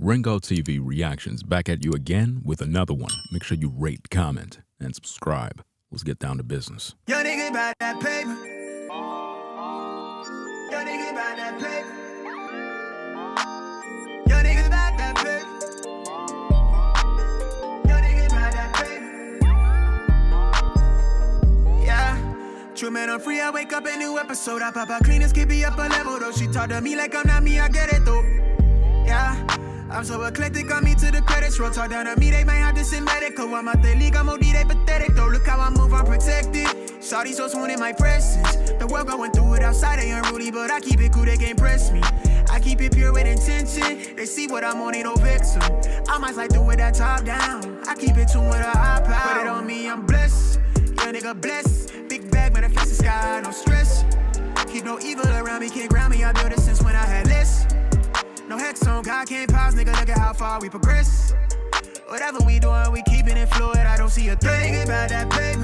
Ringo TV Reactions back at you again with another one. Make sure you rate, comment, and subscribe. Let's get down to business. Yo, nigga, about that paper. Yo, nigga, about that paper. Yo, nigga, about that paper. Yo, nigga, about that paper. Yeah. True man, I'm free. I wake up a new episode. I pop out clean and skip up a level though. She talk to me like I'm not me. I get it though. Yeah. I'm so eclectic, on me to the credits roll. Talk down to me, they might have to send medical. I'm out the league, I'm OD, they pathetic though. Look how I move, I'm protected. Shawty so swoon in my presence. The world going through it outside, they unruly, but I keep it cool, they can't press me. I keep it pure with intention. They see what I'm on, ain't no vixen. I might slide through with that top down. I keep it tuned with a high power. Put it on me, I'm blessed. Young nigga blessed. Big bag, manifest the sky, no stress. Keep no evil around me, can't ground me. I built it since when I had less. No hex on, God can't pause, nigga, look at how far we progress. Whatever we doing, we keeping it fluid, I don't see a threat. Nigga about that paper.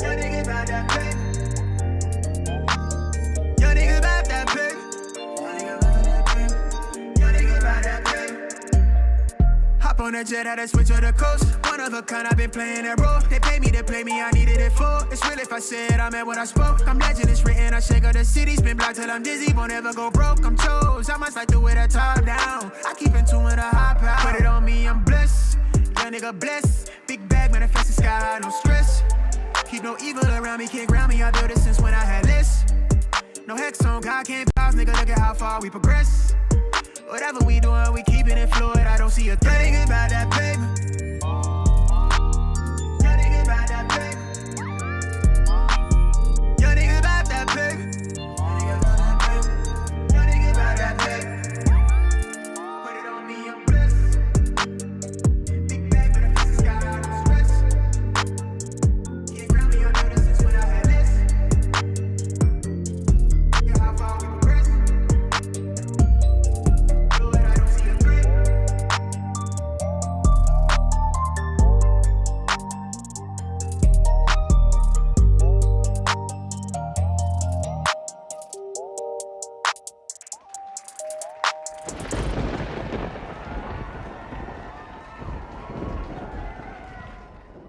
Yo, nigga about that paper. Yo, nigga about that paper. Yo, nigga about that paper. Hop on the jet, had to switch to the coast. One of a kind, I've been playing that role. They pay me to play me, I needed it for. It's real if I said I meant what I spoke. I'm legend, it's written, I shake up the city. Spin block till I'm dizzy, won't ever go broke. I'm chose, I must like do it a top down. I keep in tune with a high power. Put it on me, I'm blessed. Young nigga blessed. Big bag, manifest the sky, no stress. Keep no evil around me, can't ground me. I built it since when I had less. No hex on, God can't pause, nigga, look at how far we progress. Whatever we doing, we keeping it fluid, I don't see a threat. Nigga about that paper. Yo, nigga about that paper. Yo, nigga about that paper. Yo, nigga about that paper. Put it on me, I'm blessed. Big bag, but I fix the sky, no stress. Can't ground me, I know this since when I had less. Look at how far we progress. Fluid, I don't see a threat.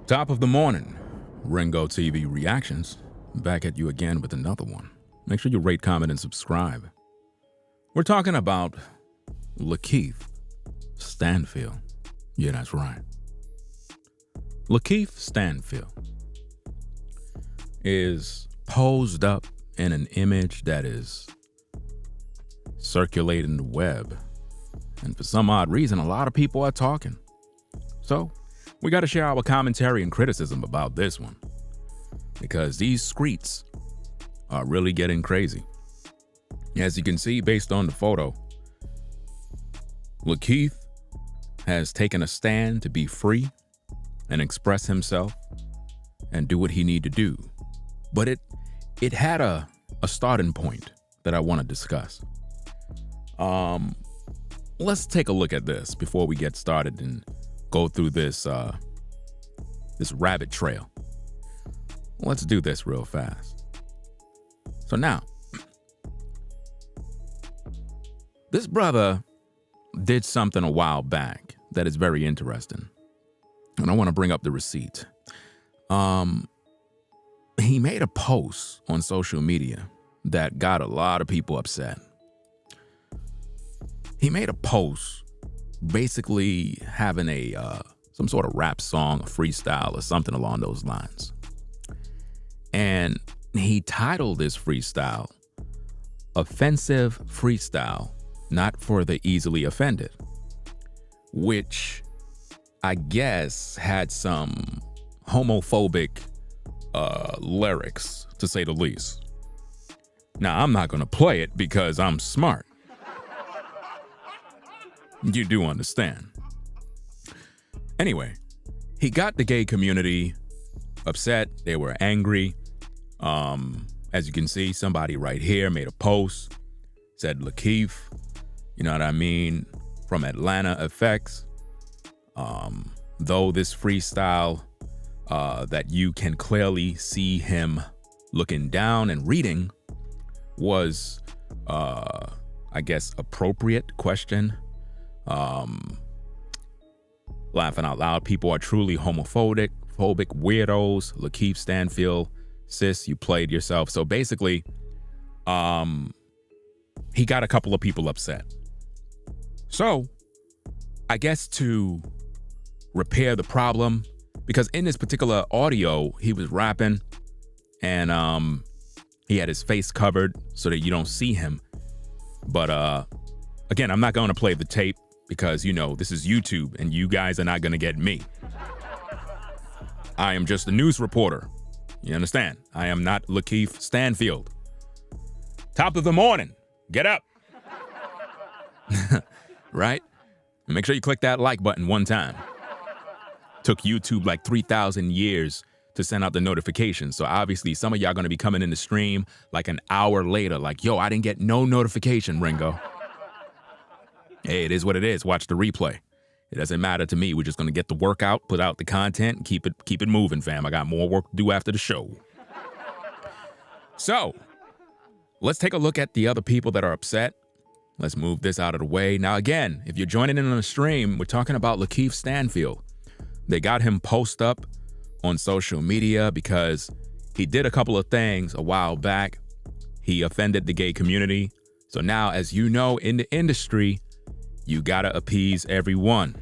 Top of the morning, Ringo TV Reactions back at you again with another one. Make sure you rate, comment, and subscribe. We're talking about LaKeith Stanfield. Yeah, that's right. LaKeith Stanfield is posed up in an image that is circulating the web. And for some odd reason, a lot of people are talking. So we got to share our commentary and criticism about this one, because these streets are really getting crazy. As you can see, based on the photo, LaKeith has taken a stand to be free and express himself and do what he need to do. But it had a starting point that I want to discuss. Let's take a look at this before we get started and go through this rabbit trail. Let's do this real fast. So now, this brother did something a while back that is very interesting, and I want to bring up the receipt. He made a post on social media that got a lot of people upset. He made a post basically having some sort of rap song, a freestyle, or something along those lines. And he titled this freestyle, "Offensive Freestyle, Not for the Easily Offended," which I guess had some homophobic lyrics, to say the least. Now, I'm not going to play it because I'm smart. You do understand. Anyway, he got the gay community upset. They were angry. As you can see, somebody right here made a post, said LaKeith, you know what I mean, from Atlanta Effects. Though this freestyle that you can clearly see him looking down and reading was, I I guess, appropriate question. Laughing out loud. People are truly phobic weirdos. LaKeith Stanfield, sis, you played yourself. So basically, he got a couple of people upset. So I guess to repair the problem, because in this particular audio, he was rapping and he had his face covered so that you don't see him. But again, I'm not going to play the tape because, you know, this is YouTube and you guys are not going to get me. I am just a news reporter. You understand? I am not LaKeith Stanfield. Top of the morning. Get up. Right? Make sure you click that like button one time. Took YouTube like 3,000 years to send out the notifications. So obviously some of y'all going to be coming in the stream like an hour later, like, yo, I didn't get no notification, Ringo. Hey, it is what it is. Watch the replay. It doesn't matter to me. We're just going to get the work out, put out the content, and keep it moving, fam. I got more work to do after the show. So let's take a look at the other people that are upset. Let's move this out of the way. Now, again, if you're joining in on the stream, we're talking about LaKeith Stanfield. They got him post up on social media because he did a couple of things a while back. He offended the gay community. So now, as you know, in the industry, you gotta appease everyone.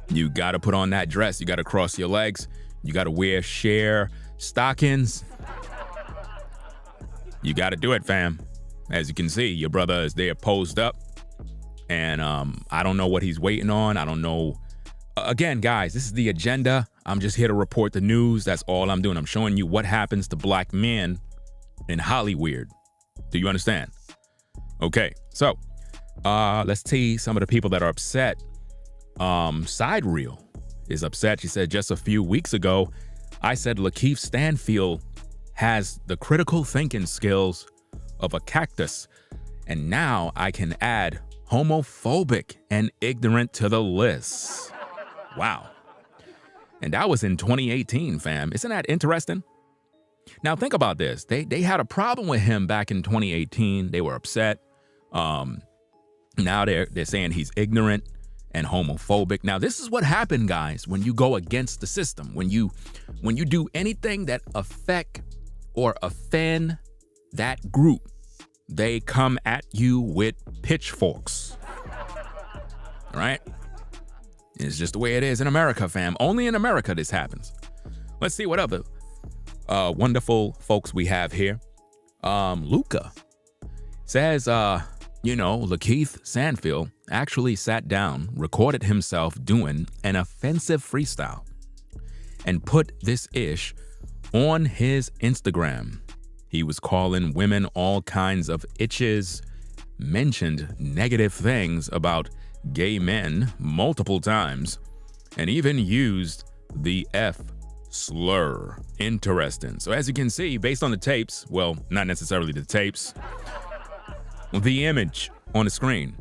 You gotta put on that dress. You gotta cross your legs. You gotta wear sheer stockings. You gotta do it, fam. As you can see, your brother is there posed up. And I don't know what he's waiting on. I don't know. Again, guys, this is the agenda. I'm just here to report the news. That's all I'm doing. I'm showing you what happens to black men in Hollywood. Do you understand? Okay, so let's see some of the people that are upset. Side Reel is upset. She said, just a few weeks ago, I said LaKeith Stanfield has the critical thinking skills of a cactus, and now I can add homophobic and ignorant to the list. Wow. And that was in 2018, fam. Isn't that interesting? Now think about this. They had a problem with him back in 2018. They were upset. Now they're saying he's ignorant and homophobic. Now this is what happened, guys, when you go against the system. When you do anything that affect or offend that group, they come at you with pitchforks. All right? It's just the way it is in America, fam. Only in America this happens. Let's see what other wonderful folks we have here. Luca says, LaKeith Stanfield actually sat down, recorded himself doing an offensive freestyle, and put this ish on his Instagram. He was calling women all kinds of itches, mentioned negative things about gay men multiple times, and even used the F slur. Interesting. So as you can see, based on the tapes, well, not necessarily the tapes, the image on the screen,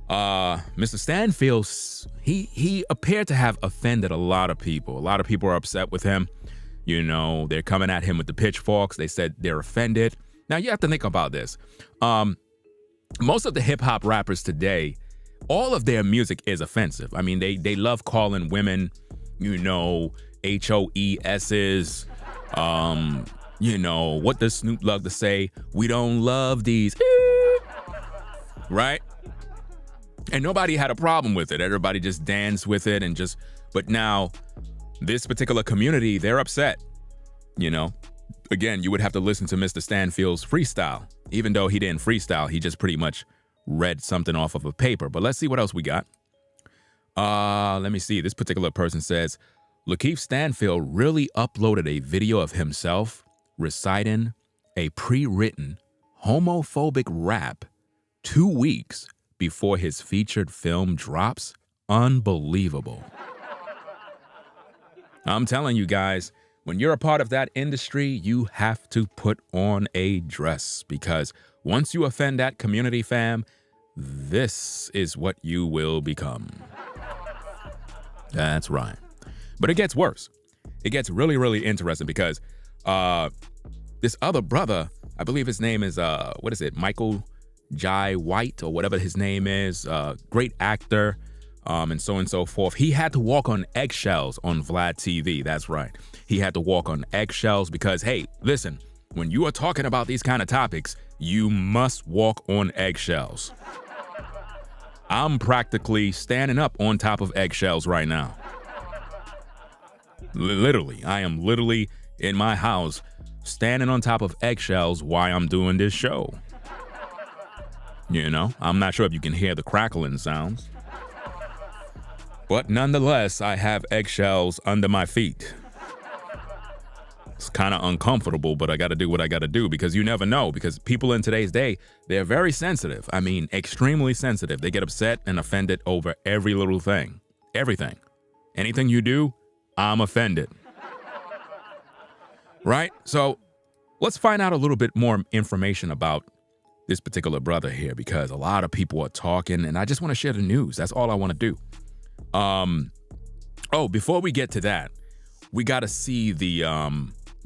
Mr. Stanfield, he appeared to have offended a lot of people. A lot of people are upset with him. You know, they're coming at him with the pitchforks. They said they're offended. Now, you have to think about this. Most of the hip-hop rappers today, all of their music is offensive. I mean, they love calling women, HOESs. What does Snoop love to say? We don't love these. Right? And nobody had a problem with it. Everybody just danced with it but now this particular community, they're upset. Again, you would have to listen to Mr. Stanfield's freestyle. Even though he didn't freestyle, he just pretty much read something off of a paper. But let's see what else we got. Let me see. This particular person says, LaKeith Stanfield really uploaded a video of himself reciting a pre-written homophobic rap 2 weeks before his featured film drops. Unbelievable. I'm telling you guys, when you're a part of that industry, you have to put on a dress, because once you offend that community, fam, this is what you will become. That's right. But it gets worse. It gets really, really interesting because this other brother, I believe his name is, Michael Jai White, or whatever his name is, great actor, and so forth. He had to walk on eggshells on Vlad TV. That's right. He had to walk on eggshells because, hey, listen, when you are talking about these kind of topics, you must walk on eggshells. I'm practically standing up on top of eggshells right now. Literally, I am literally in my house standing on top of eggshells while I'm doing this show. You know, I'm not sure if you can hear the crackling sounds, but nonetheless, I have eggshells under my feet. It's kind of uncomfortable, but I got to do what I got to do because you never know, because people in today's day, they're very sensitive. I mean, extremely sensitive. They get upset and offended over every little thing, everything. Anything you do, I'm offended. Right? So let's find out a little bit more information about this particular brother here, because a lot of people are talking and I just want to share the news. That's all I want to do. Oh, before we get to that, we got to see the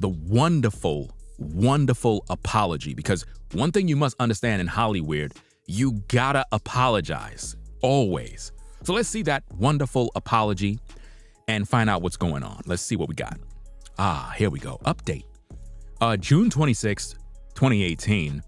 wonderful, wonderful apology, because one thing you must understand in Hollywood, you gotta apologize always. So let's see that wonderful apology and find out what's going on. Let's see what we got. Here we go. Update. June 26th, 2018.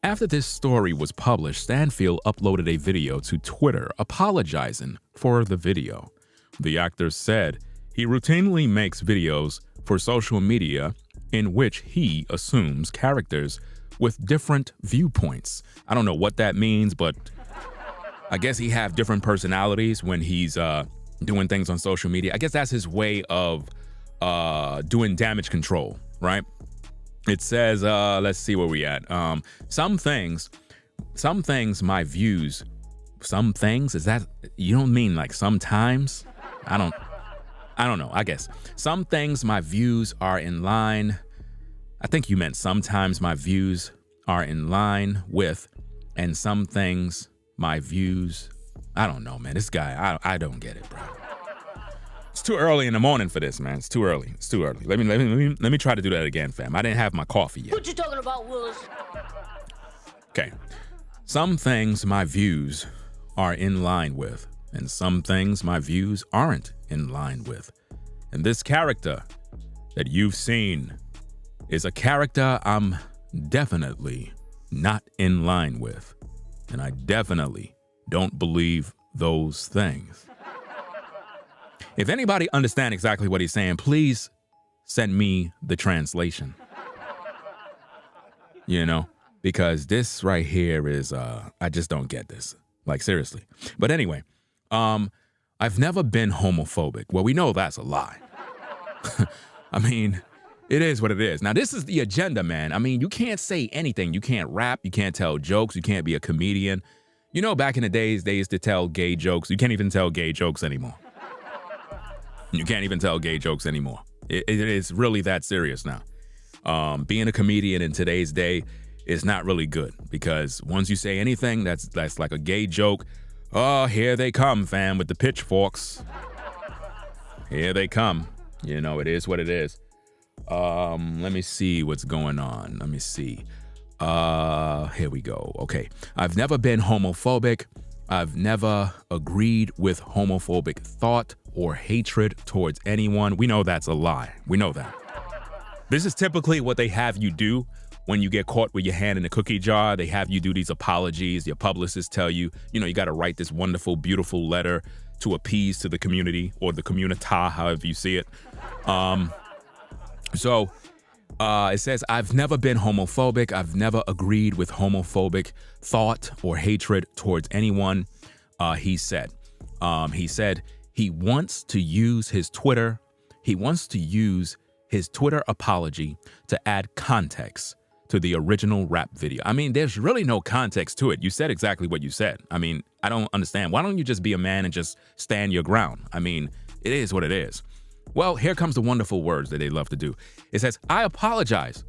After this story was published, Stanfield uploaded a video to Twitter apologizing for the video. The actor said he routinely makes videos for social media in which he assumes characters with different viewpoints. I don't know what that means, but I guess he have different personalities when he's doing things on social media. I guess that's his way of doing damage control, right? It says, let's see where we at. Some things, my views, some things, is that, you don't mean like sometimes? I don't know, I guess. Some things, my views are in line. I think you meant sometimes my views are in line with, and some things, my views, I don't know, man. This guy, I don't get it, bro. It's too early in the morning for this, man. It's too early. It's too early. Let me try to do that again, fam. I didn't have my coffee yet. What you talking about, Willis? Okay. Some things my views are in line with, and some things my views aren't in line with. And this character that you've seen is a character I'm definitely not in line with. And I definitely don't believe those things. If anybody understands exactly what he's saying, please send me the translation. You know, because this right here is, I just don't get this. Like, seriously. But anyway, I've never been homophobic. Well, we know that's a lie. I mean, it is what it is. Now, this is the agenda, man. I mean, you can't say anything. You can't rap. You can't tell jokes. You can't be a comedian. You know, back in the days, they used to tell gay jokes. You can't even tell gay jokes anymore. You can't even tell gay jokes anymore. It is really that serious now. Being a comedian in today's day is not really good, because once you say anything that's like a gay joke, oh, here they come, fam, with the pitchforks. Here they come. You know, it is what it is. Let me see what's going on. Let me see. Here we go. Okay. I've never been homophobic. I've never agreed with homophobic thought or hatred towards anyone. We know that's a lie. We know that. This is typically what they have you do when you get caught with your hand in a cookie jar. They have you do these apologies. Your publicists tell you, you know, you got to write this wonderful, beautiful letter to appease to the community, or the community, however you see it. So it says, I've never been homophobic. I've never agreed with homophobic thought or hatred towards anyone. He said he wants to use his Twitter. He wants to use his Twitter apology to add context to the original rap video. I mean, there's really no context to it. You said exactly what you said. I mean, I don't understand. Why don't you just be a man and just stand your ground? I mean, it is what it is. Well, here comes the wonderful words that they love to do. It says, I apologize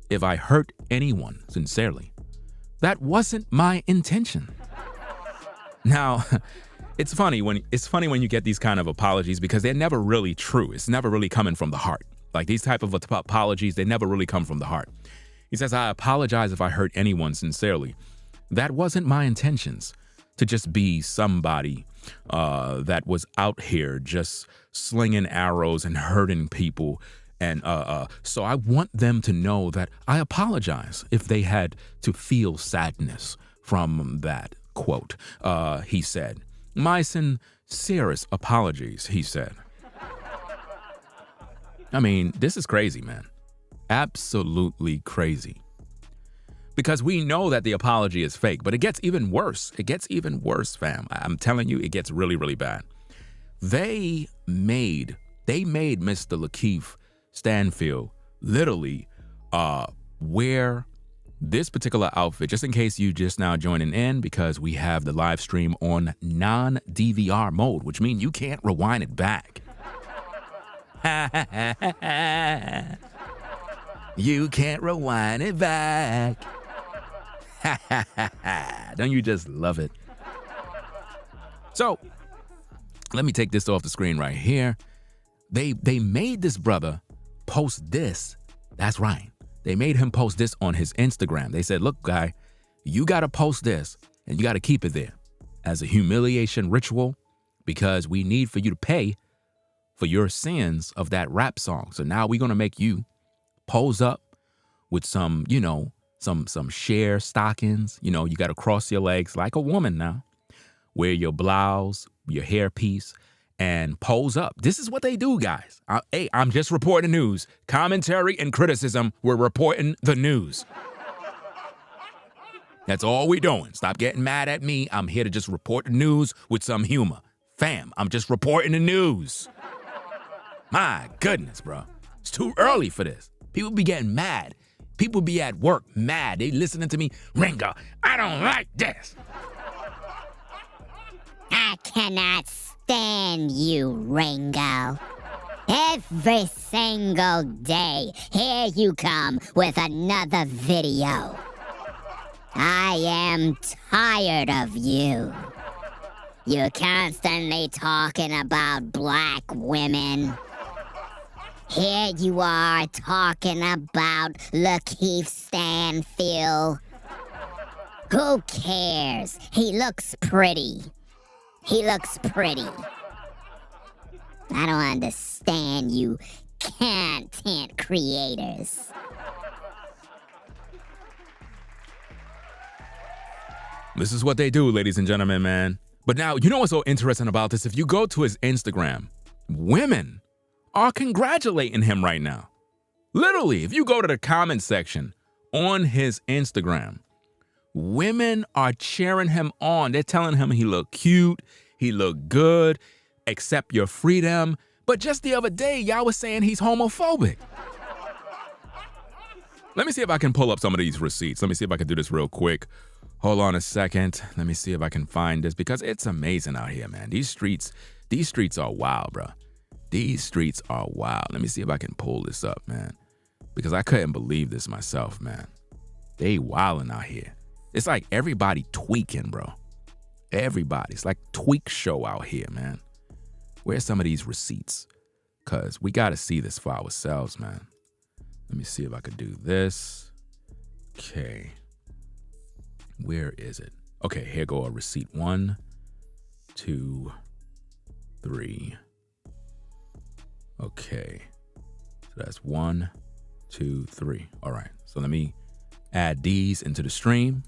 if I hurt anyone sincerely. That wasn't my intention. Now, it's funny when you get these kind of apologies, because they're never really true. It's never really coming from the heart. Like, these type of apologies, they never really come from the heart. He says, I apologize if I hurt anyone sincerely. That wasn't my intentions, to just be somebody that was out here just slinging arrows and hurting people. And so I want them to know that I apologize if they had to feel sadness from that quote. He said, "My sincerest apologies," he said. I mean, this is crazy, man. Absolutely crazy. Because we know that the apology is fake, but it gets even worse. It gets even worse, fam. I'm telling you, it gets really, really bad. They made Mr. LaKeith Stanfield literally wear this particular outfit, just in case you just now joining in, because we have the live stream on non-DVR mode, which means you can't rewind it back. You can't rewind it back. Don't you just love it? So let me take this off the screen right here. They made this brother post this. That's right. They made him post this on his Instagram. They said, "Look, guy, you got to post this and you got to keep it there as a humiliation ritual, because we need for you to pay for your sins of that rap song. So now we're going to make you pose up with some, some sheer stockings. You got to cross your legs like a woman now. Wear your blouse, your hairpiece, and pose up." This is what they do, guys. Hey, I'm just reporting the news. Commentary and criticism, we're reporting the news. That's all we're doing. Stop getting mad at me. I'm here to just report the news with some humor. Fam, I'm just reporting the news. My goodness, bro. It's too early for this. People be getting mad. People be at work mad. They listening to me. "Ringo, I don't like this. I cannot stand you, Ringo. Every single day, here you come with another video. I am tired of you. You're constantly talking about black women. Here you are talking about LaKeith Stanfield. Who cares? He looks pretty. He looks pretty. I don't understand you content creators." This is what they do, ladies and gentlemen, man. But now, you know what's so interesting about this? If you go to his Instagram, women are congratulating him right now. Literally, if you go to the comment section on his Instagram, women are cheering him on. They're telling him he look cute, he look good, accept your freedom. But just the other day, y'all was saying he's homophobic. Let me see if I can pull up some of these receipts. Let me see if I can do this real quick. Hold on a second. Let me see if I can find this, because it's amazing out here, man. These streets are wild, bro. These streets are wild. Let me see if I can pull this up, man, because I couldn't believe this myself, man. They wilding out here. It's like everybody tweaking, bro. Everybody. It's like tweak show out here, man. Where's some of these receipts? Because we got to see this for ourselves, man. Let me see if I could do this. Okay. Where is it? Okay, here go a receipt. 1, 2, 3. Okay. So that's 1, 2, 3. All right. So let me add these into the stream.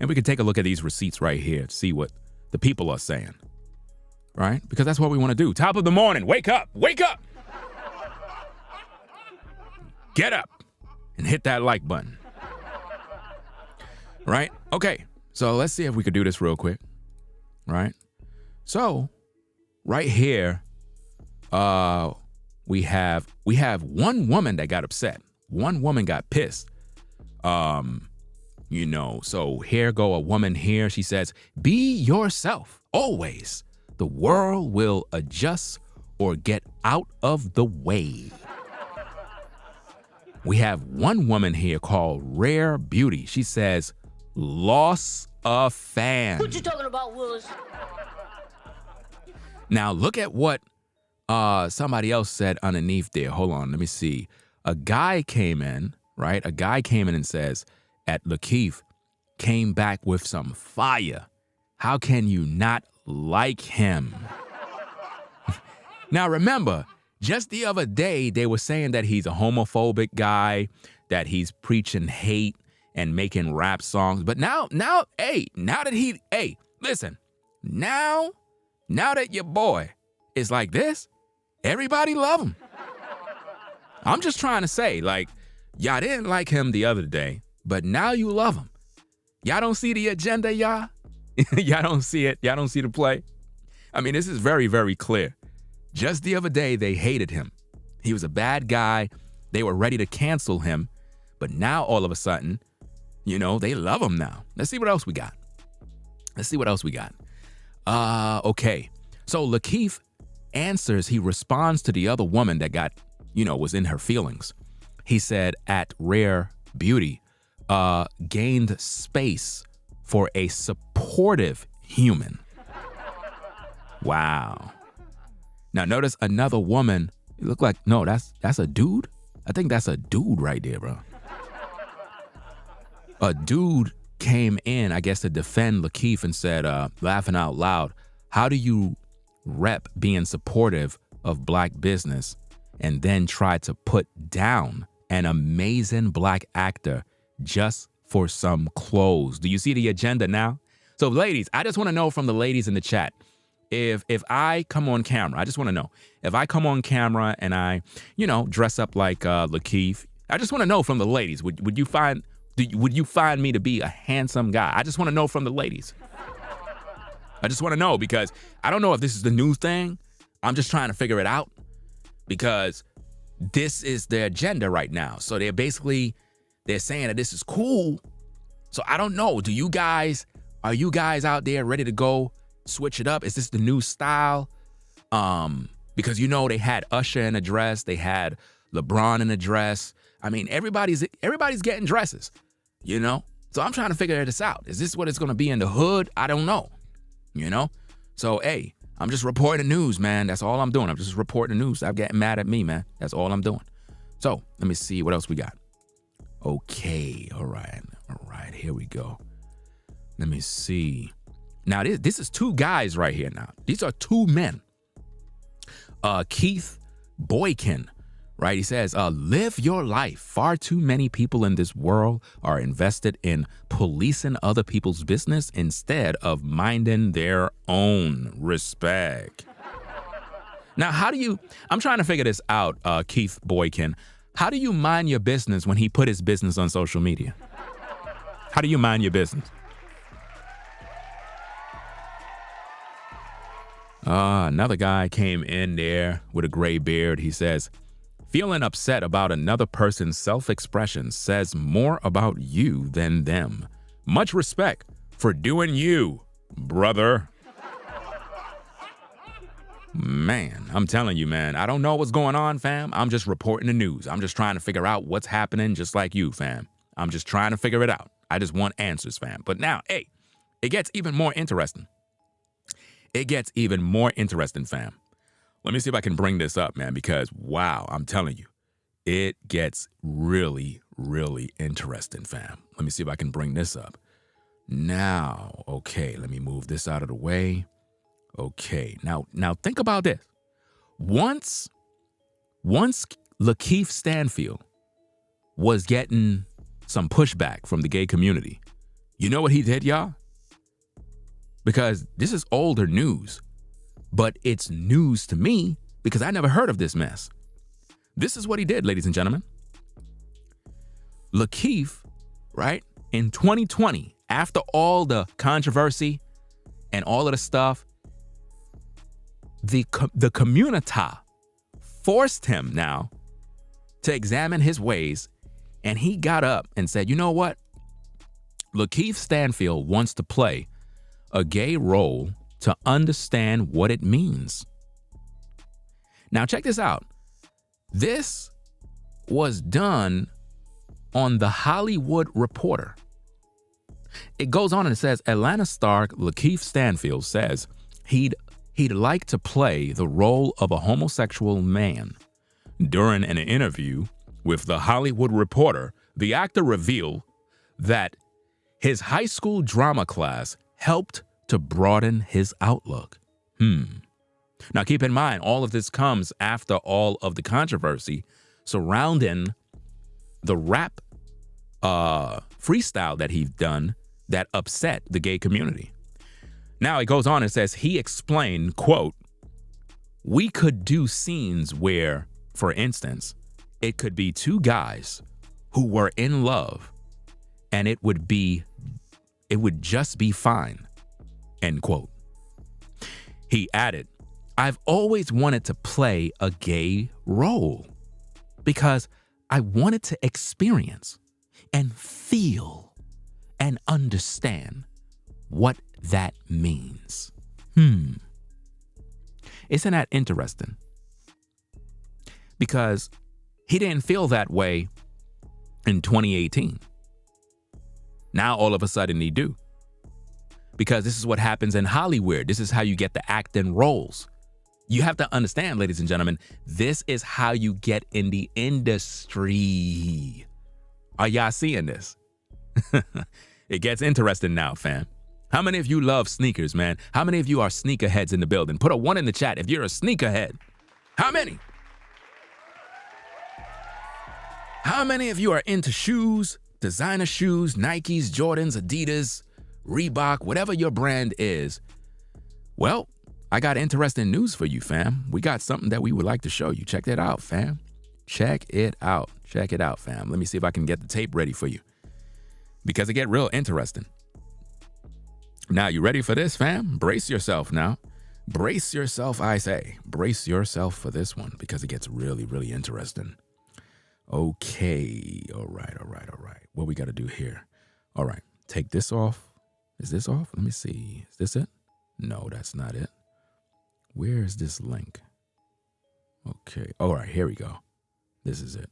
And we can take a look at these receipts right here to see what the people are saying. Right? Because that's what we want to do. Top of the morning. Wake up. Wake up. Get up and hit that like button. Right? Okay. So let's see if we could do this real quick. Right? So right here, we have one woman that got upset. One woman got pissed. So here go a woman here. She says, "Be yourself always. The world will adjust or get out of the way." We have one woman here called Rare Beauty. She says, "Loss of fan." What you talking about, Willis? Now look at what somebody else said underneath there. Hold on, let me see. A guy came in, right? A guy came in and says, "At LaKeith, came back with some fire. How can you not like him? Now remember, just the other day, they were saying that he's a homophobic guy, that he's preaching hate and making rap songs. But now that your boy is like this, everybody love him. I'm just trying to say, like, y'all didn't like him the other day, but now you love him. Y'all don't see the agenda, y'all? Y'all don't see it? Y'all don't see the play? I mean, this is very, very clear. Just the other day, they hated him. He was a bad guy. They were ready to cancel him. But now, all of a sudden, you know, they love him now. Let's see what else we got. Okay. So LaKeith answers, he responds to the other woman that got, was in her feelings. He said, at Rare Beauty, gained space for a supportive human. Wow. Now notice another woman, it looked like, no, that's a dude? I think that's a dude right there, bro. A dude came in, I guess, to defend LaKeith and said, laughing out loud, how do you rep being supportive of black business and then try to put down an amazing black actor just for some clothes? Do you see the agenda now? So ladies, I just want to know from the ladies in the chat, if I come on camera, I just want to know, if I come on camera and I, dress up like LaKeith, I just want to know from the ladies, would you find me to be a handsome guy? I just want to know from the ladies. I just want to know, because I don't know if this is the new thing. I'm just trying to figure it out, because this is the agenda right now. So they're saying that this is cool. So I don't know. Are you guys out there ready to go switch it up? Is this the new style? Because they had Usher in a dress, they had LeBron in a dress. I mean, everybody's getting dresses, So I'm trying to figure this out. Is this what it's going to be in the hood? I don't know, So, hey, I'm just reporting the news, man. That's all I'm doing. I'm just reporting the news. Stop getting mad at me, man. That's all I'm doing. So let me see what else we got. Okay, all right, here we go. Let me see. Now, this is two guys right here now. These are two men. Keith Boykin, right? He says, live your life. Far too many people in this world are invested in policing other people's business instead of minding their own. Respect. Now, I'm trying to figure this out, Keith Boykin. How do you mind your business when he put his business on social media? How do you mind your business? Another guy came in there with a gray beard. He says, feeling upset about another person's self-expression says more about you than them. Much respect for doing you, brother. Man, I'm telling you, man, I don't know what's going on, fam. I'm just reporting the news. I'm just trying to figure out what's happening, just like you, fam. I'm just trying to figure it out. I just want answers, fam. But now, hey, it gets even more interesting. Fam. Let me see if I can bring this up, man, because, wow, I'm telling you, it gets really, really interesting, fam. Let me see if I can bring this up. Now, okay, let me move this out of the way. Okay, now think about this. Once LaKeith Stanfield was getting some pushback from the gay community, you know what he did, y'all? Because this is older news, but it's news to me because I never heard of this mess. This is what he did, ladies and gentlemen. LaKeith, right, in 2020, after all the controversy and all of the stuff, the community forced him now to examine his ways, and he got up and said, you know what? LaKeith Stanfield wants to play a gay role to understand what it means. Now, check this out. This was done on The Hollywood Reporter. It goes on and it says, Atlanta star LaKeith Stanfield says he'd like to play the role of a homosexual man. During an interview with The Hollywood Reporter, the actor revealed that His high school drama class helped to broaden his outlook. Now, keep in mind, all of this comes after all of the controversy surrounding the rap freestyle that he's done that upset the gay community. Now, it goes on and says, he explained, quote, "We could do scenes where, for instance, it could be two guys who were in love and it would just be fine," end quote. He added, "I've always wanted to play a gay role because I wanted to experience and feel and understand what that means." Isn't that interesting? Because he didn't feel that way in 2018. Now, all of a sudden, he do. Because this is what happens in Hollywood. This is how you get the acting roles. You have to understand, ladies and gentlemen, this is how you get in the industry. Are y'all seeing this? It gets interesting now, fam. How many of you love sneakers, man? How many of you are sneakerheads in the building? Put a 1 in the chat if you're a sneakerhead. How many? How many of you are into shoes, designer shoes, Nikes, Jordans, Adidas, Reebok, whatever your brand is? Well, I got interesting news for you, fam. We got something that we would like to show you. Check that out, fam. Check it out. Check it out, fam. Let me see if I can get the tape ready for you, because it get real interesting. Now, you ready for this, fam? Brace yourself now. Brace yourself, I say. Brace yourself for this one, because it gets really, really interesting. Okay. All right. What we got to do here? All right. Take this off. Is this off? Let me see. Is this it? No, that's not it. Where is this link? Okay. All right. Here we go. This is it.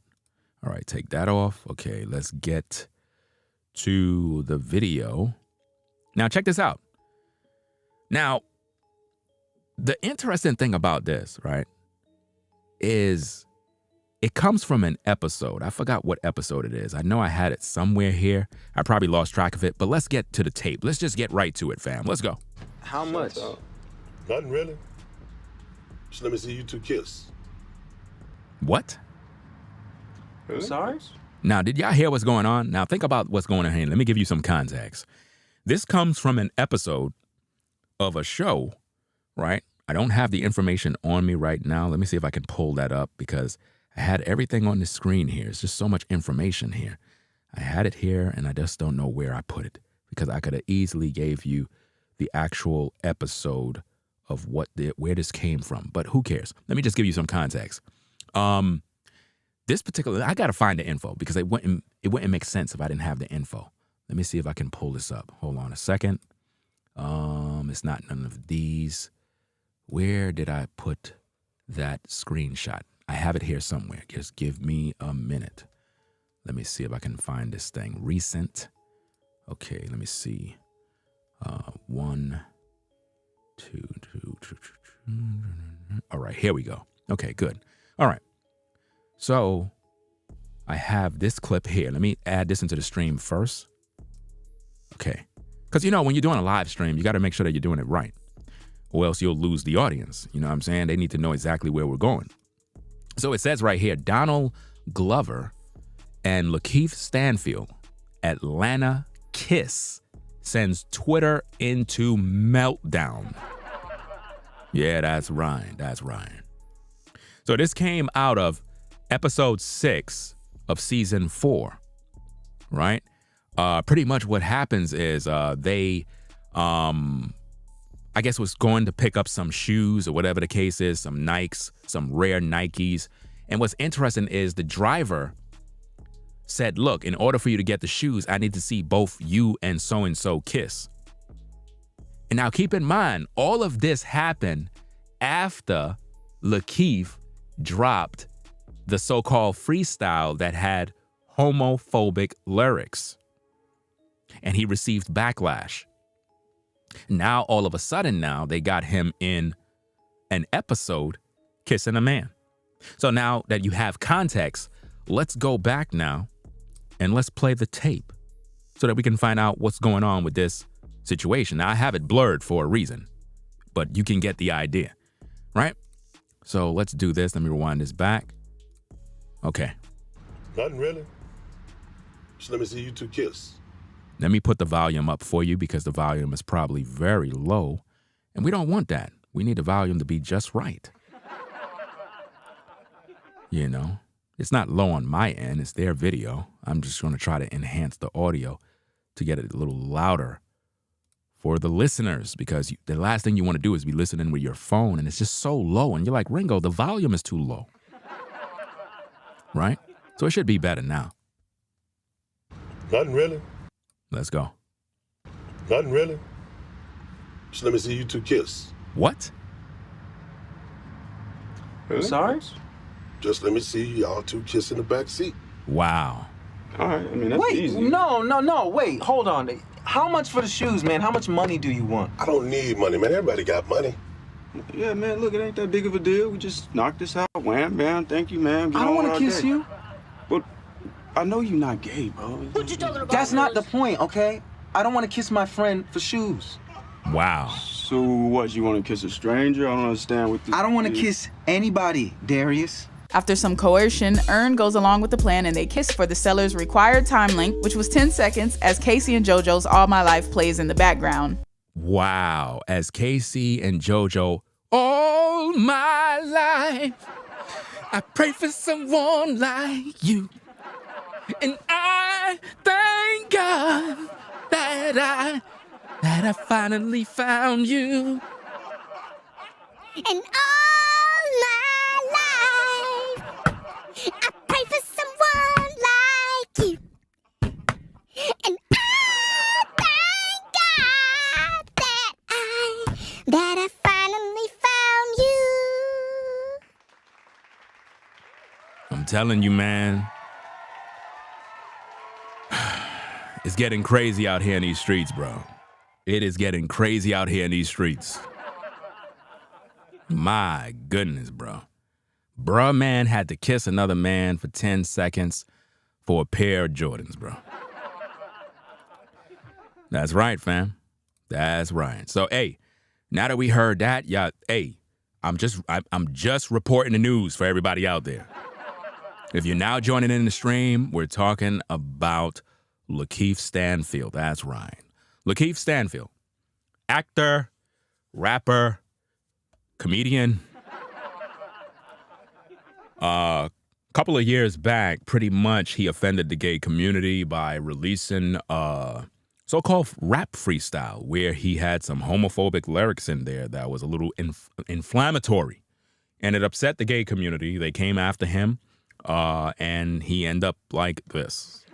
All right. Take that off. Okay. Let's get to the video. Now, check this out. Now, the interesting thing about this, right, is it comes from an episode. I forgot what episode it is. I know I had it somewhere here. I probably lost track of it, but let's get to the tape. Let's just get right to it, fam. Let's go. How much? Nothing really. Just let me see you two kiss. What? Really? Sorry? Now, did y'all hear what's going on? Now, think about what's going on here. Let me give you some context. This comes from an episode of a show, right? I don't have the information on me right now. Let me see if I can pull that up, because I had everything on the screen here. It's just so much information here. I had it here, and I just don't know where I put it, because I could have easily gave you the actual episode of where this came from. But who cares? Let me just give you some context. This particular, I got to find the info, because it wouldn't make sense if I didn't have the info. Let me see if I can pull this up. Hold on a second. It's not none of these. Where did I put that screenshot? I have it here somewhere. Just give me a minute. Let me see if I can find this thing. Recent. Okay, let me see. 1, 2. All right, here we go. Okay, good. All right. So I have this clip here. Let me add this into the stream first. Okay. Because, when you're doing a live stream, you got to make sure that you're doing it right, or else you'll lose the audience. You know what I'm saying? They need to know exactly where we're going. So it says right here, Donald Glover and LaKeith Stanfield, Atlanta kiss sends Twitter into meltdown. Yeah, that's Ryan. That's Ryan. So this came out of episode 6 of season 4, right? Pretty much what happens is they, I guess, was going to pick up some shoes or whatever the case is, some Nikes, some rare Nikes. And what's interesting is the driver said, look, in order for you to get the shoes, I need to see both you and so-and-so kiss. And now keep in mind, all of this happened after LaKeith dropped the so-called freestyle that had homophobic lyrics. And he received backlash. Now, all of a sudden they got him in an episode kissing a man. So now that you have context, let's go back now and let's play the tape so that we can find out what's going on with this situation. Now, I have it blurred for a reason, but you can get the idea, right? So let's do this. Let me rewind this back. Okay. Nothing really. Just let me see you two kiss. Let me put the volume up for you because the volume is probably very low, and we don't want that. We need the volume to be just right. You know, it's not low on my end. It's their video. I'm just going to try to enhance the audio to get it a little louder for the listeners, because the last thing you want to do is be listening with your phone and it's just so low and you're like, Ringo, the volume is too low. Right? So it should be better now. Nothing really. Let's go. Nothing really. Just let me see you two kiss. What? I'm sorry? Just let me see y'all two kiss in the back seat. Wow. All right, I mean, that's easy. No, wait, hold on. How much for the shoes, man? How much money do you want? I don't need money, man. Everybody got money. Yeah, man, look, it ain't that big of a deal. We just knocked this out. Wham, bam, thank you, ma'am. I don't want to kiss you. But I know you're not gay, bro. What you talking about? That's not the point, okay? I don't want to kiss my friend for shoes. Wow. So what, you want to kiss a stranger? I don't understand what this I don't want to kiss anybody, Darius. After some coercion, Earn goes along with the plan and they kiss for the seller's required time length, which was 10 seconds, as Casey and JoJo's All My Life plays in the background. Wow. As Casey and JoJo, all my life, I pray for someone like you. And I thank God that I finally found you. And all my life, I pray for someone like you. And I thank God that I finally found you. I'm telling you, man. It's getting crazy out here in these streets, bro. It is getting crazy out here in these streets. My goodness, bro. Bruh man had to kiss another man for 10 seconds for a pair of Jordans, bro. That's right, fam. That's right. So, hey, now that we heard that, I'm just reporting the news for everybody out there. If you're now joining in the stream, we're talking about LaKeith Stanfield. That's right. LaKeith Stanfield, actor, rapper, comedian. A couple of years back, pretty much he offended the gay community by releasing a so-called rap freestyle where he had some homophobic lyrics in there that was a little inflammatory. And it upset the gay community. They came after him, and he ended up like this.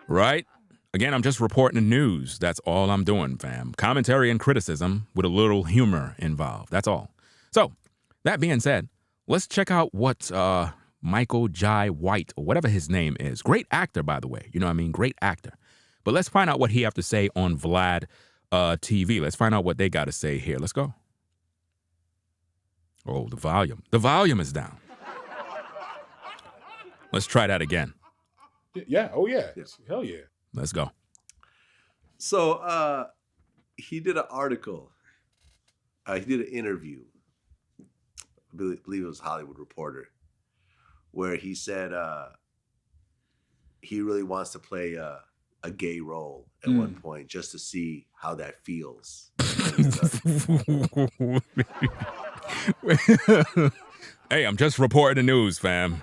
Right? Again, I'm just reporting the news. That's all I'm doing, fam. Commentary and criticism with a little humor involved. That's all. So, that being said, let's check out what Michael Jai White, or whatever his name is. Great actor, by the way. You know what I mean? Great actor. But let's find out what he have to say on Vlad TV. Let's find out what they got to say here. Let's go. Oh, the volume. The volume is down. Let's try that again. Yeah. Oh, yeah. Hell yeah. Let's go. So he did an article. He did an interview. I believe it was Hollywood Reporter, where he said he really wants to play a gay role at one point just to see how that feels. Hey, I'm just reporting the news, fam.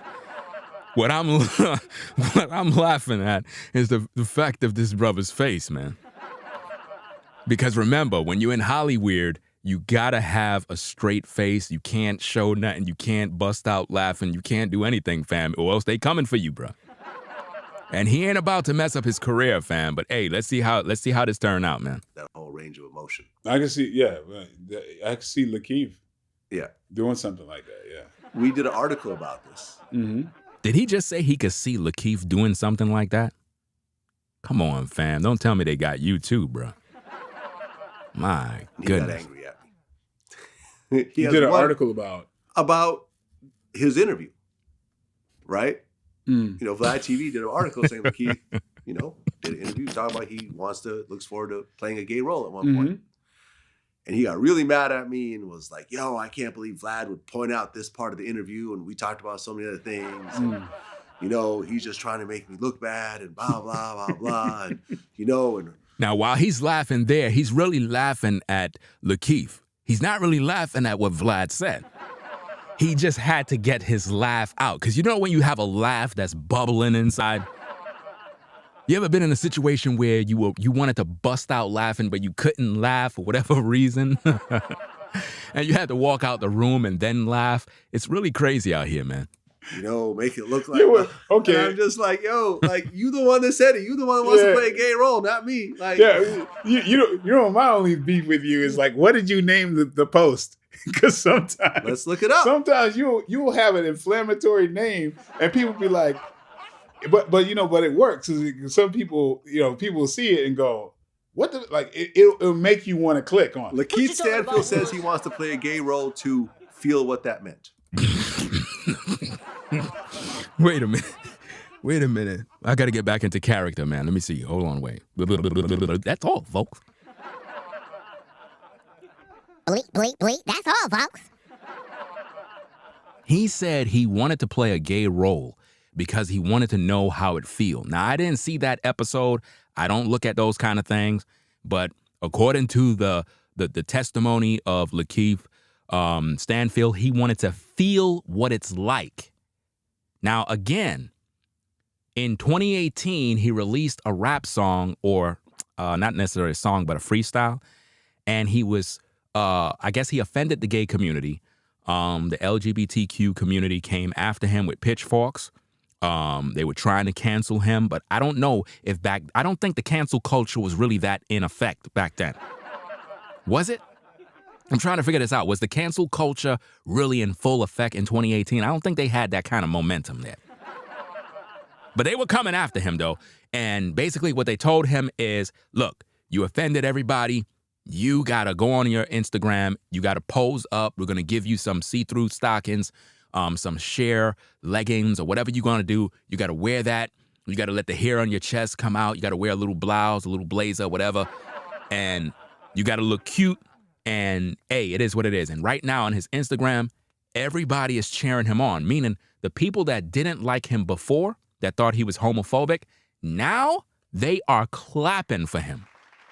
What I'm laughing at is the fact of this brother's face, man. Because remember, when you're in Hollywood, you gotta have a straight face. You can't show nothing. You can't bust out laughing. You can't do anything, fam, or else they coming for you, bro. And he ain't about to mess up his career, fam. But hey, let's see how this turn out, man. That whole range of emotion. I can see, yeah. I can see LaKeith doing something like that, yeah. We did an article about this. Mm-hmm. Did he just say he could see LaKeith doing something like that? Come on, fam. Don't tell me they got you too, bro. My goodness. He got angry at me. He did an article about his interview, right? You know, Vlad TV did an article saying, LaKeith, did an interview talking about he looks forward to playing a gay role at one point. And he got really mad at me and was like, yo, I can't believe Vlad would point out this part of the interview. And we talked about so many other things. And, he's just trying to make me look bad and blah, blah, blah, blah. And, Now, while he's laughing there, he's really laughing at LaKeith. He's not really laughing at what Vlad said. He just had to get his laugh out. Because when you have a laugh that's bubbling inside? You ever been in a situation where you wanted to bust out laughing, but you couldn't laugh for whatever reason? And you had to walk out the room and then laugh? It's really crazy out here, man. Make it look like okay. And I'm just like, yo, like you the one that said it. You the one that wants to play a gay role, not me. Like, my only beef with you is like, what did you name the post? Because sometimes let's look it up. Sometimes you'll have an inflammatory name, and people be like, but it works. Some people people see it and go, what the it'll make you want to click on it. LaKeith Stanfield says he wants to play a gay role to feel what that meant. Wait a minute. I got to get back into character, man. Let me see. Hold on, wait. That's all, folks. Bleep. That's all, folks. He said he wanted to play a gay role because he wanted to know how it feels. Now, I didn't see that episode. I don't look at those kind of things. But according to the testimony of LaKeith Stanfield, he wanted to feel what it's like. Now, again, in 2018, he released a rap song, or not necessarily a song, but a freestyle. And he was, I guess he offended the gay community. The LGBTQ community came after him with pitchforks. They were trying to cancel him, but I don't know if I don't think the cancel culture was really that in effect back then. Was it? I'm trying to figure this out. Was the cancel culture really in full effect in 2018? I don't think they had that kind of momentum there. But they were coming after him, though. And basically what they told him is, look, you offended everybody. You got to go on your Instagram. You got to pose up. We're going to give you some see-through stockings, some sheer leggings or whatever you're going to do. You got to wear that. You got to let the hair on your chest come out. You got to wear a little blouse, a little blazer, whatever. And you got to look cute. And, hey, it is what it is. And right now on his Instagram, everybody is cheering him on, meaning the people that didn't like him before, that thought he was homophobic, now they are clapping for him.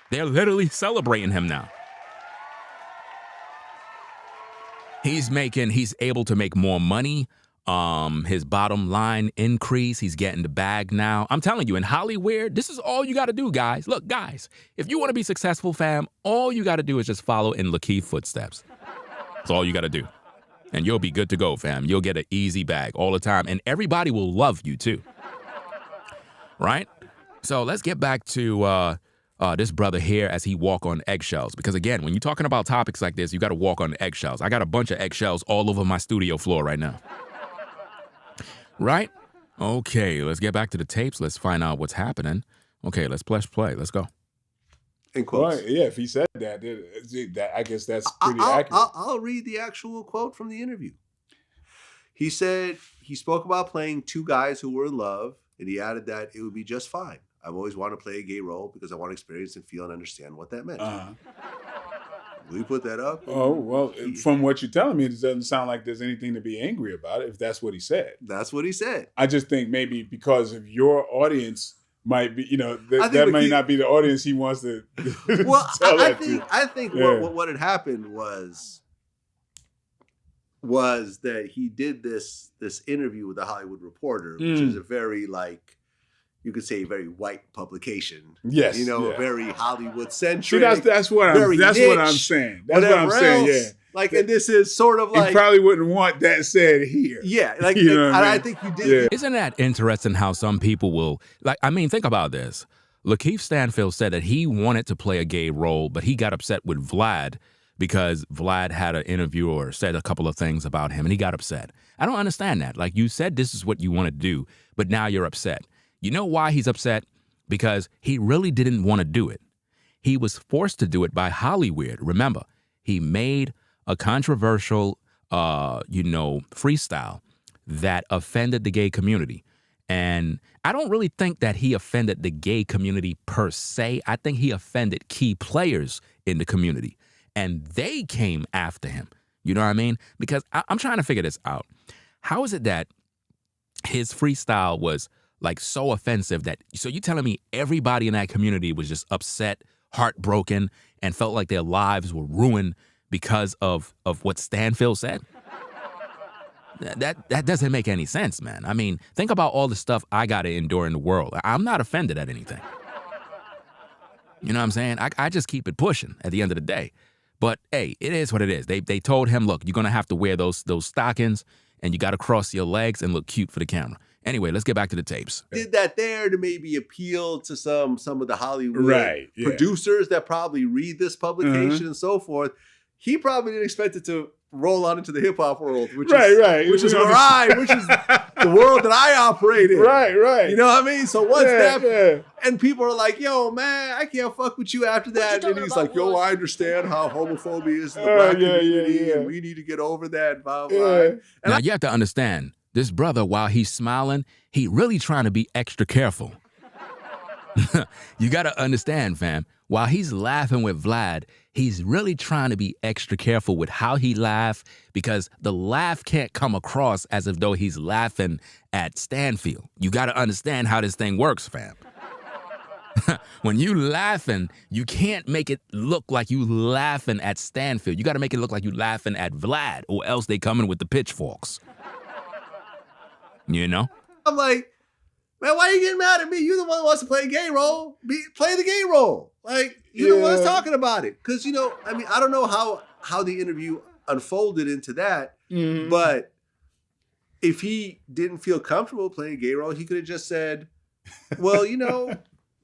They're literally celebrating him now. He's able to make more money. His bottom line increase. He's getting the bag now. I'm telling you, in Hollywood, this is all you got to do, guys. Look, guys, if you want to be successful, fam, all you got to do is just follow in LaKeith's footsteps. That's all you got to do. And you'll be good to go, fam. You'll get an easy bag all the time. And everybody will love you, too. Right? So let's get back to this brother here as he walk on eggshells. Because, again, when you're talking about topics like this, you got to walk on eggshells. I got a bunch of eggshells all over my studio floor right now. Right? Okay, let's get back to the tapes. Let's find out what's happening. Okay, let's press play. Let's go. In quotes. Well, yeah, if he said that, I guess that's pretty accurate. I'll read the actual quote from the interview. He said he spoke about playing two guys who were in love, and he added that it would be just fine. I've always wanted to play a gay role because I want to experience and feel and understand what that meant. Will you put that up? Oh, well, from what you're telling me, it doesn't sound like there's anything to be angry about if that's what he said. That's what he said. I just think maybe because of your audience might be, that may not be the audience he wants to well, tell I think what had happened was that he did this interview with the Hollywood Reporter, which is a very you could say a very white publication. Yes. Very Hollywood centric. See, that's what I'm saying. That's what I'm saying. Yeah. And this is sort of you probably wouldn't want that said here. Yeah. I think you did. Yeah. Isn't that interesting how some people will, think about this. LaKeith Stanfield said that he wanted to play a gay role, but he got upset with Vlad because Vlad had an interview or said a couple of things about him, and he got upset. I don't understand that. You said this is what you want to do, but now you're upset. You know why he's upset? Because he really didn't want to do it. He was forced to do it by Hollywood. Remember, he made a controversial, freestyle that offended the gay community. And I don't really think that he offended the gay community per se. I think he offended key players in the community. And they came after him. You know what I mean? Because I'm trying to figure this out. How is it that his freestyle was like so offensive that, so you telling me everybody in that community was just upset, heartbroken, and felt like their lives were ruined because of what Stanfield said? That doesn't make any sense, man. I mean, think about all the stuff I got to endure in the world. I'm not offended at anything. You know what I'm saying? I just keep it pushing at the end of the day. But hey, it is what it is. They told him, look, you're gonna have to wear those stockings, and you got to cross your legs and look cute for the camera. Anyway, let's get back to the tapes. Did that there to maybe appeal to some of the Hollywood producers that probably read this publication and so forth. He probably didn't expect it to roll on into the hip hop world, which is the world that I operate in. Right. You know what I mean? So once and people are like, yo, man, I can't fuck with you after that. And he's like, yo, I understand how homophobia is in the black community, and we need to get over that. Blah, blah. And now, you have to understand, this brother, while he's smiling, he really trying to be extra careful. You got to understand, fam, while he's laughing with Vlad, he's really trying to be extra careful with how he laugh, because the laugh can't come across as if though he's laughing at Stanfield. You got to understand how this thing works, fam. When you laughing, you can't make it look like you laughing at Stanfield. You got to make it look like you laughing at Vlad, or else they coming with the pitchforks. You know? I'm like, man, why are you getting mad at me? You're the one who wants to play a gay role. Play the gay role. Like, you're the one talking about it. Because, you know, I mean, I don't know how the interview unfolded into that, but if he didn't feel comfortable playing a gay role, he could have just said, well, you know,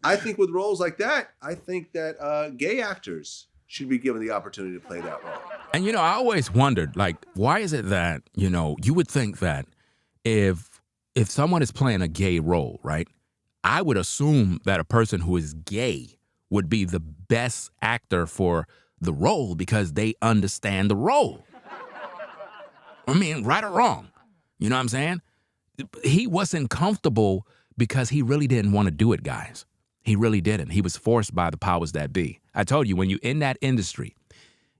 I think with roles like that, I think that gay actors should be given the opportunity to play that role. And, you know, I always wondered, like, why is it that, you know, you would think that if someone is playing a gay role, right, I would assume that a person who is gay would be the best actor for the role because they understand the role. I mean, right or wrong, you know what I'm saying? He wasn't comfortable because he really didn't want to do it, guys. He really didn't. He was forced by the powers that be. I told you, when you're in that industry,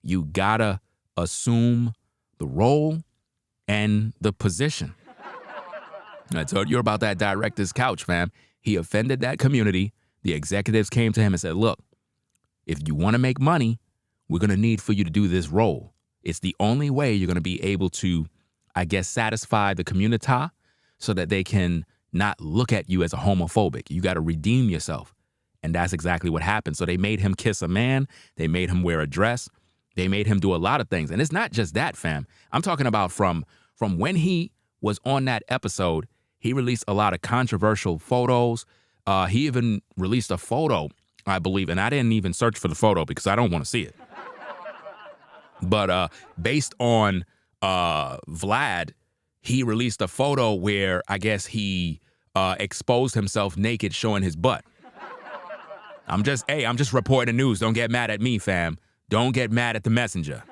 you gotta assume the role and the position. I told you about that director's couch, fam. He offended that community. The executives came to him and said, look, if you want to make money, we're going to need for you to do this role. It's the only way you're going to be able to, I guess, satisfy the community so that they can not look at you as a homophobic. You got to redeem yourself. And that's exactly what happened. So they made him kiss a man. They made him wear a dress. They made him do a lot of things. And it's not just that, fam. I'm talking about from when he was on that episode, he released a lot of controversial photos. He even released a photo, I believe, and I didn't even search for the photo because I don't want to see it. But based on Vlad, he released a photo where I guess he exposed himself naked, showing his butt. I'm just reporting the news. Don't get mad at me, fam. Don't get mad at the messenger.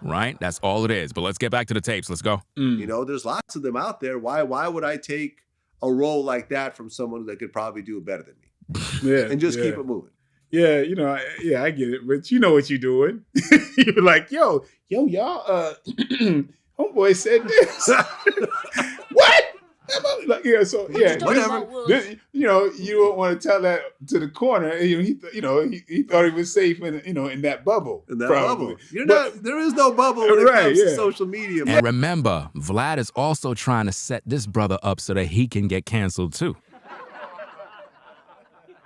Right? That's all it is. But let's get back to the tapes. Let's go. You know, there's lots of them out there. Why would I take a role like that from someone that could probably do it better than me? Yeah. And just keep it moving. Yeah, you know, I get it. But you know what you're doing. You're like, yo, y'all, homeboy said this. What? Like, yeah, so yeah, whatever. You know, you don't want to tell that to the corner. He thought he was safe in that bubble. In that probably. bubble. There is no bubble when it comes to social media. And remember, Vlad is also trying to set this brother up so that he can get canceled too.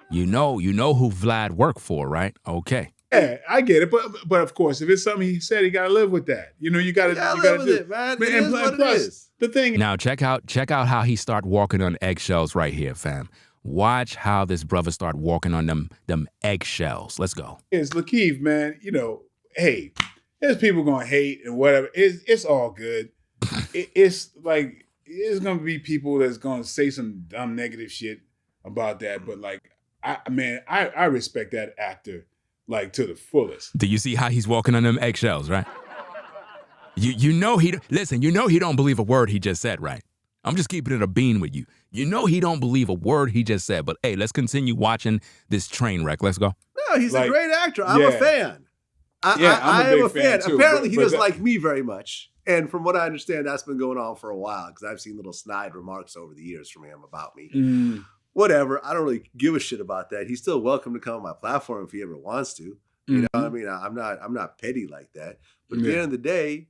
You know who Vlad worked for, right? Okay. Yeah, I get it, but of course, if it's something he said, he got to live with that. You know, you got to live with it, man. It is what it is. The thing now, check out how he start walking on eggshells right here, fam. Watch how this brother start walking on them eggshells. Let's go. Is LaKeith, man. You know, hey, there's people gonna hate and whatever. It's all good. It's like there's gonna be people that's gonna say some dumb negative shit about that, but like, I respect that actor. Like to the fullest. Do you see how he's walking on them eggshells, right? You know he don't believe a word he just said, right? I'm just keeping it a bean with you. You know he don't believe a word he just said, but hey, let's continue watching this train wreck. Let's go. No, he's a great actor. I'm a fan. I am a fan. Too, Apparently, he doesn't like me very much. And from what I understand, that's been going on for a while because I've seen little snide remarks over the years from him about me. Whatever. I don't really give a shit about that. He's still welcome to come on my platform if he ever wants to. You know what I mean? I'm not petty like that. But at the end of the day,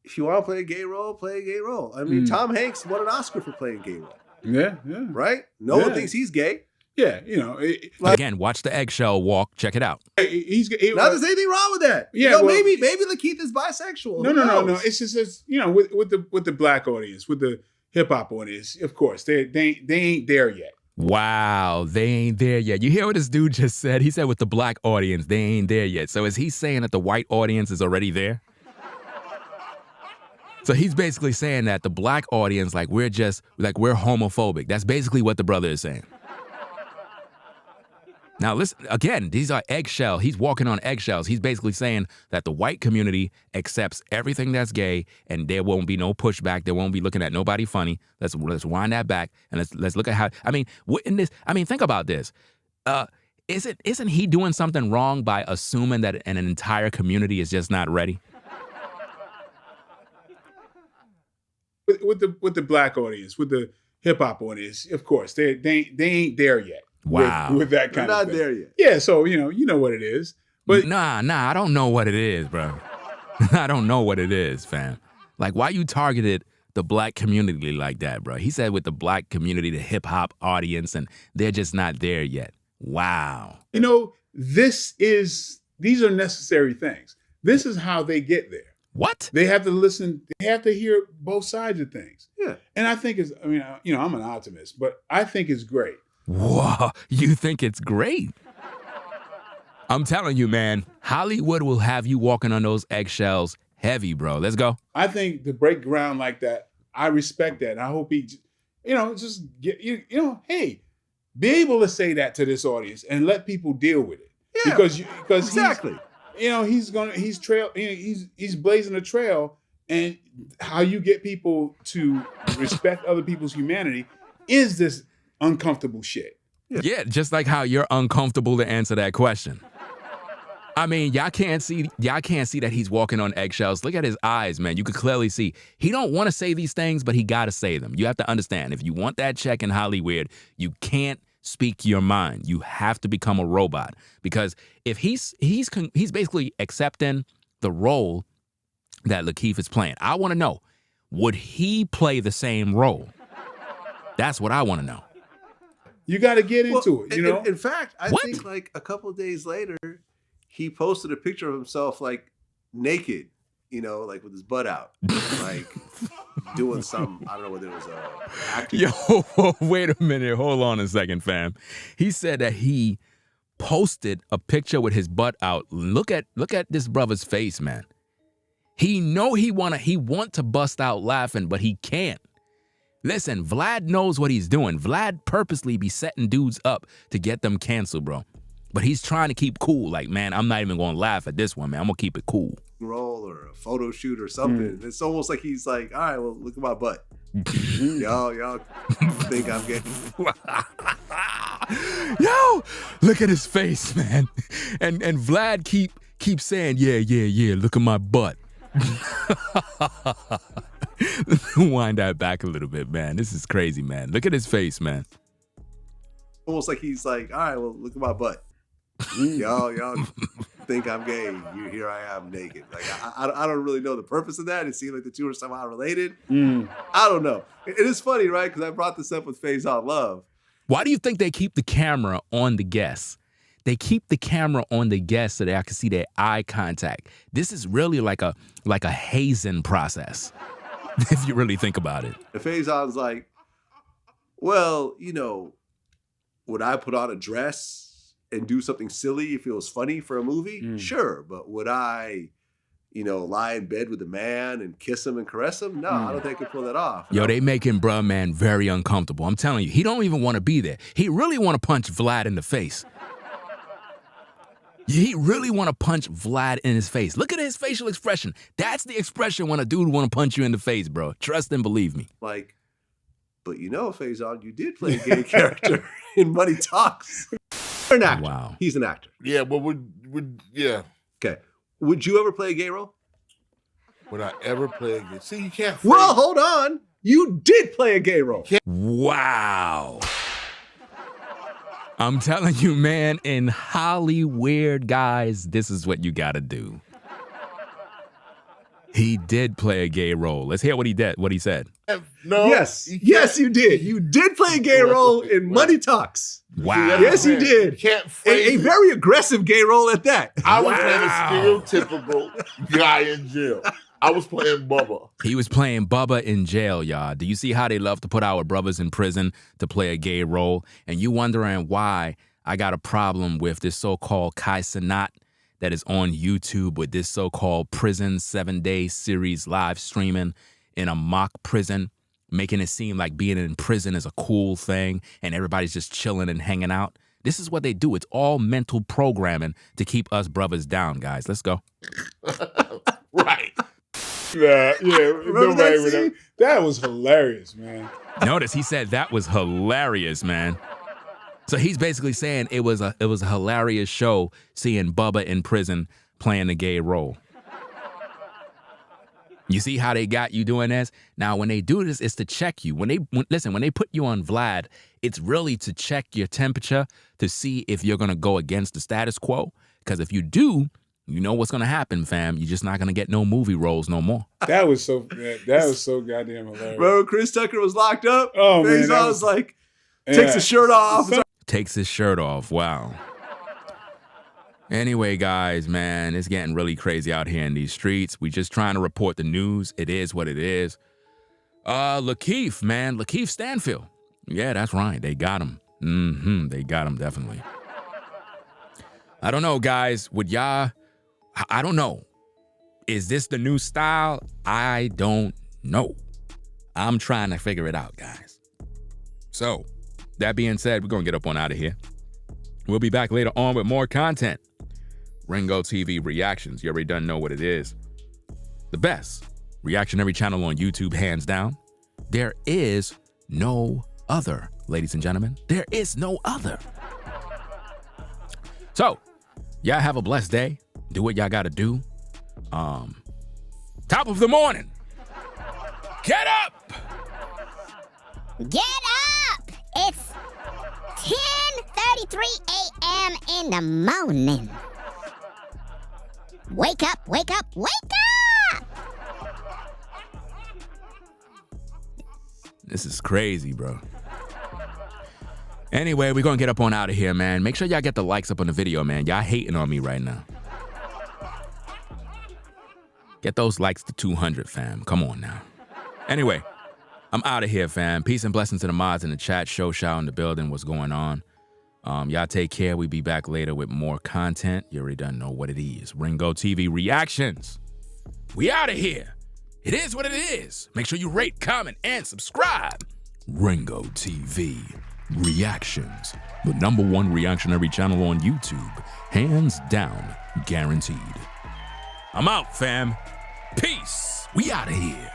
if you want to play a gay role, play a gay role. I mean, Tom Hanks won an Oscar for playing a gay role. Yeah. Right? No one thinks he's gay. Yeah, you know. Again, watch the eggshell walk. Check it out. Not there's anything wrong with that. Yeah, you know, maybe LaKeith is bisexual. No. It's just you know, with the black audience, with the hip hop audience, of course, they ain't there yet. Wow, they ain't there yet. You hear what this dude just said? He said with the black audience, they ain't there yet. So is he saying that the white audience is already there? So he's basically saying that the black audience, we're homophobic. That's basically what the brother is saying. Now, listen, again, these are eggshells. He's walking on eggshells. He's basically saying that the white community accepts everything that's gay and there won't be no pushback. They won't be looking at nobody funny. Let's wind that back and let's look at how, think about this. Isn't he doing something wrong by assuming that an entire community is just not ready? With the black audience, with the hip hop audience, of course, they ain't there yet. Wow. With that kind of thing. They're not there yet. Yeah, so you know what it is. But nah, I don't know what it is, bro. I don't know what it is, fam. Why you targeted the black community like that, bro? He said with the black community, the hip hop audience, and they're just not there yet. Wow. You know, these are necessary things. This is how they get there. What? They have to listen. They have to hear both sides of things. Yeah. And I think I'm an optimist, but I think it's great. Whoa, you think it's great? I'm telling you, man, Hollywood will have you walking on those eggshells heavy, bro. Let's go. I think to break ground like that, I respect that. And I hope he, just get, hey, be able to say that to this audience and let people deal with it. Yeah, because exactly. He's blazing a trail, and how you get people to respect other people's humanity is this uncomfortable shit. Yeah, just like how you're uncomfortable to answer that question. I mean, y'all can't see that he's walking on eggshells. Look at his eyes, man. You could clearly see he don't want to say these things, but he got to say them. You have to understand, if you want that check in Hollywood, you can't speak your mind. You have to become a robot, because if he's basically accepting the role that LaKeith is playing. I want to know, would he play the same role? That's what I want to know. You got to get into it, In fact, I think a couple of days later, he posted a picture of himself naked, with his butt out, doing some, I don't know whether it was a acting. Yo, wait a minute. Hold on a second, fam. He said that he posted a picture with his butt out. Look at this brother's face, man. He want to bust out laughing, but he can't. Listen, Vlad knows what he's doing. Vlad purposely be setting dudes up to get them canceled, bro. But he's trying to keep cool. Man, I'm not even going to laugh at this one, man. I'm going to keep it cool. Role or a photo shoot or something. It's almost like he's all right, well, look at my butt. Y'all think I'm getting... Yo, look at his face, man. And Vlad keep saying, yeah, look at my butt. Wind that back a little bit, man. This is crazy, man. Look at his face, man. Almost like he's all right, well, look at my butt. Y'all think I'm gay. Here I am naked. I don't really know the purpose of that. It seems like the two are somehow related. I don't know. It is funny, right? Because I brought this up with Phase Out Love. Why do you think they keep the camera on the guests? They keep the camera on the guests so that I can see their eye contact. This is really like a hazing process, if you really think about it. The Phase Out's like, well, would I put on a dress and do something silly if it was funny for a movie? Sure. But would I, lie in bed with a man and kiss him and caress him? No, I don't think I could pull that off. Yo, they making bruh man very uncomfortable. I'm telling you, he don't even want to be there. He really want to punch Vlad in the face. He really want to punch Vlad in his face. Look at his facial expression. That's the expression when a dude want to punch you in the face, bro. Trust and believe me. But you know, Faison, you did play a gay character in Money Talks. You're an actor. Wow. He's an actor. Yeah, but yeah. Okay. Would you ever play a gay role? Would I ever play a gay? See, you can't. Well, hold on. You did play a gay role. Wow. I'm telling you, man, in Hollywood, guys, this is what you gotta do. He did play a gay role. Let's hear what he said. No. Yes, you did. You did play a gay role in Money Talks. Wow. Yes, you did. You can't A very aggressive gay role at that. I was playing a stereotypical guy in jail. I was playing Bubba. He was playing Bubba in jail, y'all. Do you see how they love to put our brothers in prison to play a gay role? And you wondering why I got a problem with this so-called Kai Cenat that is on YouTube with this so-called prison 7-day series live streaming in a mock prison, making it seem like being in prison is a cool thing and everybody's just chilling and hanging out. This is what they do. It's all mental programming to keep us brothers down, guys. Let's go. Right. Yeah, that was hilarious, man. Notice he said that was hilarious, man. So he's basically saying it was a hilarious show seeing Bubba in prison playing the gay role. You see how they got you doing this? Now, when they do this, it's to check you. When they put you on Vlad, it's really to check your temperature to see if you're going to go against the status quo. Because if you do, you know what's going to happen, fam. You're just not going to get no movie roles no more. That was so goddamn hilarious. Remember Chris Tucker was locked up? Oh, man. I was like, takes his shirt off. Takes his shirt off. Wow. Anyway, guys, man, it's getting really crazy out here in these streets. We just trying to report the news. It is what it is. LaKeith, man. LaKeith Stanfield. Yeah, that's right. They got him. They got him, definitely. I don't know, guys. I don't know. Is this the new style? I don't know. I'm trying to figure it out, guys. So, that being said, we're going to get up on out of here. We'll be back later on with more content. Ringo TV Reactions. You already done know what it is. The best reactionary channel on YouTube, hands down. There is no other, ladies and gentlemen. There is no other. So, y'all have a blessed day. Do what y'all got to do. Top of the morning. Get up! Get up! It's 10:33 a.m. in the morning. Wake up, wake up, wake up! This is crazy, bro. Anyway, we're going to get up on out of here, man. Make sure y'all get the likes up on the video, man. Y'all hating on me right now. Get those likes to 200, fam. Come on now. Anyway, I'm out of here, fam. Peace and blessings to the mods in the chat. Show in the building. What's going on? Y'all take care. We'll be back later with more content. You already done know what it is. Ringo TV Reactions. We out of here. It is what it is. Make sure you rate, comment, and subscribe. Ringo TV Reactions. The #1 reactionary channel on YouTube. Hands down, guaranteed. I'm out, fam. Peace. We out of here.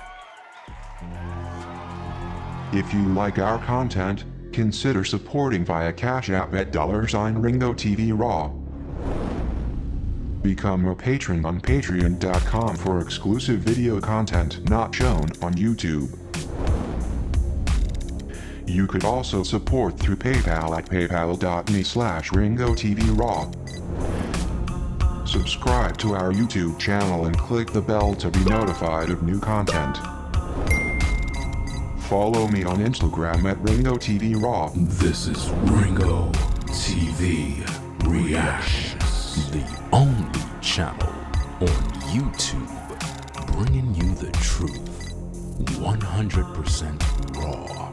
If you like our content, consider supporting via Cash App at $Ringo TV Raw. Become a patron on patreon.com for exclusive video content not shown on YouTube. You could also support through PayPal at paypal.me/Ringo TV Raw. Subscribe to our YouTube channel and click the bell to be notified of new content. Follow me on Instagram at Ringo TV Raw. This is Ringo TV Reactions, the only channel on YouTube bringing you the truth 100% raw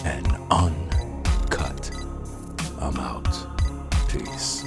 and uncut. I'm out. Peace.